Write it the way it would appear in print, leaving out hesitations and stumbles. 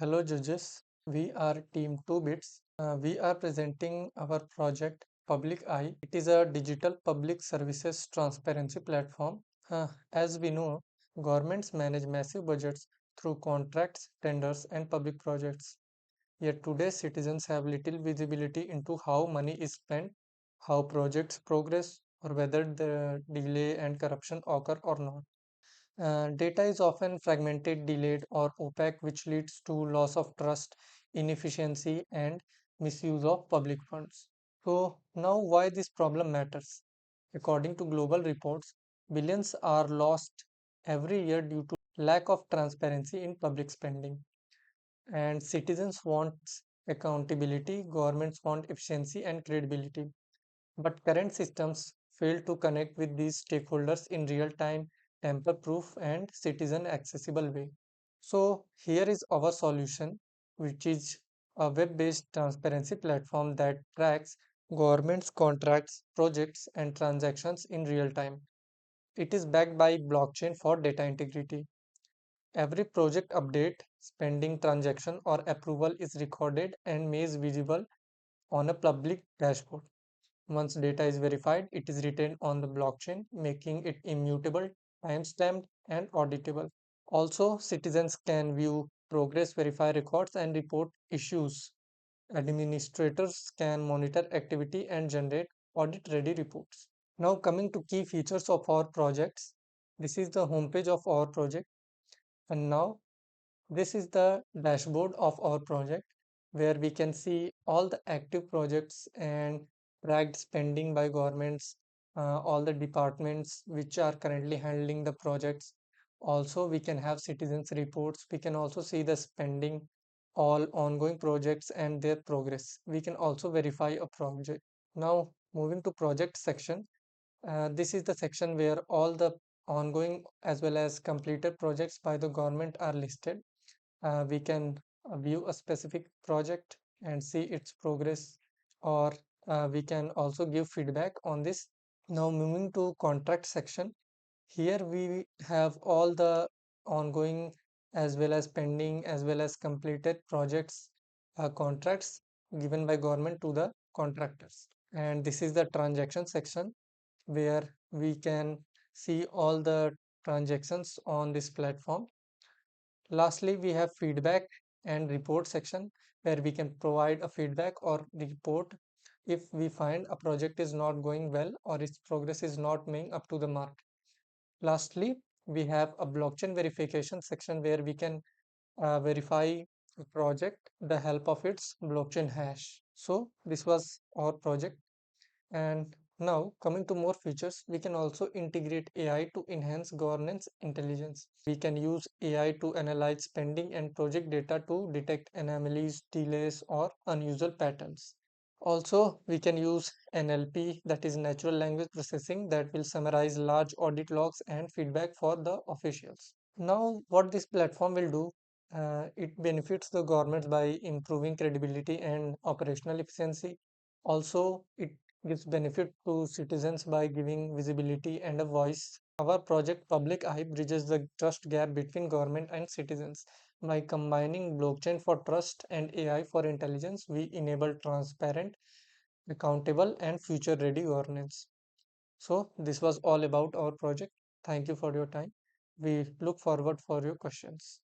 Hello judges, we are team 2 bits. We are presenting our project Public Eye. It is a digital public services transparency platform. As we know, governments manage massive budgets through contracts, tenders and public projects. Yet today citizens have little visibility into how money is spent, how projects progress or whether the delay and corruption occur or not. Data is often fragmented, delayed, or opaque, which leads to loss of trust, inefficiency, and misuse of public funds. So, now why this problem matters? According to global reports, billions are lost every year due to lack of transparency in public spending. And citizens want accountability, governments want efficiency and credibility. But current systems fail to connect with these stakeholders in real time, tamper proof, and citizen accessible way. So, here is our solution, which is a web based transparency platform that tracks governments, contracts, projects, and transactions in real time. It is backed by blockchain for data integrity. Every project update, spending transaction, or approval is recorded and made visible on a public dashboard. Once data is verified, it is written on the blockchain, making it immutable, time-stamped, and auditable. Also, citizens can view progress, verify records, and report issues. Administrators can monitor activity and generate audit-ready reports. Now, coming to key features of our projects. This is the homepage of our project, and now this is the dashboard of our project where we can see all the active projects and tracked spending by governments, all the departments which are currently handling the projects. Also, we can have citizens reports. We can also see the spending, all ongoing projects and their progress. We can also verify a project. Now, moving to project section. This is the section where all the ongoing as well as completed projects by the government are listed. We can view a specific project and see its progress, or we can also give feedback on this. Now moving to contract section, here we have all the ongoing as well as pending as well as completed projects, contracts given by government to the contractors. And this is the transaction section where we can see all the transactions on this platform. Lastly, we have feedback and report section where we can provide a feedback or report if we find a project is not going well or its progress is not being up to the mark. Lastly, we have a blockchain verification section where we can verify a project the help of its blockchain hash. So this was our project. And now, coming to more features, we can also integrate AI to enhance governance intelligence. We can use AI to analyze spending and project data to detect anomalies, delays, or unusual patterns. Also, we can use NLP, that is natural language processing, that will summarize large audit logs and feedback for the officials. Now, what this platform will do, it benefits the government by improving credibility and operational efficiency. Also, it gives benefit to citizens by giving visibility and a voice. Our project Public Eye bridges the trust gap between government and citizens. By combining blockchain for trust and AI for intelligence, we enable transparent, accountable, and future ready governance. So, this was all about our project. Thank you for your time. We look forward for your questions.